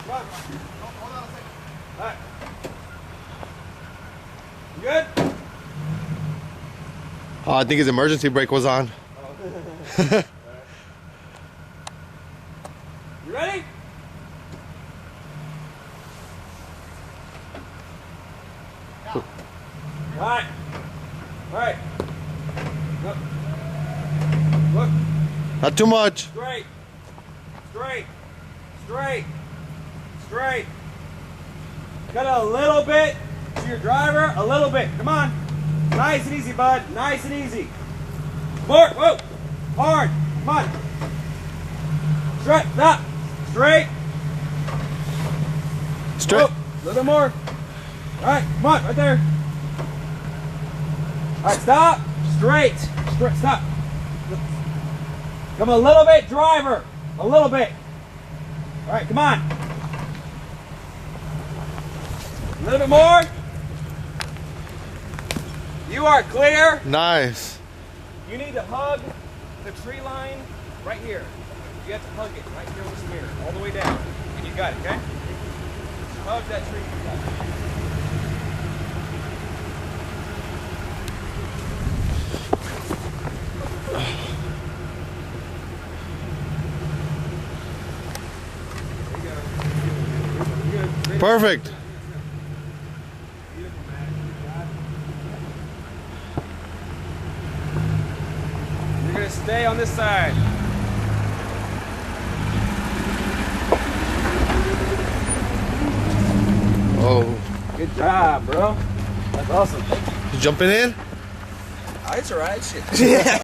Come on. Hold on a second. All right. You good? Oh, I think his emergency brake was on. Oh. You ready? Yeah. All right. All right. Look. Look. Not too much. Straight. Straight. Straight. Straight. Cut a little bit to your driver. A little bit. Come on. Nice and easy, bud. Nice and easy. More. Whoa. Hard. Come on. Straight. Stop. Straight. Straight. Whoa. A little bit more. All right. Come on. Right there. All right. Stop. Straight. Straight. Stop. Come a little bit, driver. A little bit. All right. Come on. A little bit more. You are clear. Nice. You need to hug the tree line right here. You have to hug it right here with this mirror, all the way down. And you got it, okay? Hug that tree. There you go. Good. Perfect. You're gonna stay on this side. Oh. Good job, bro. That's awesome. You jumping in? It's alright, shit.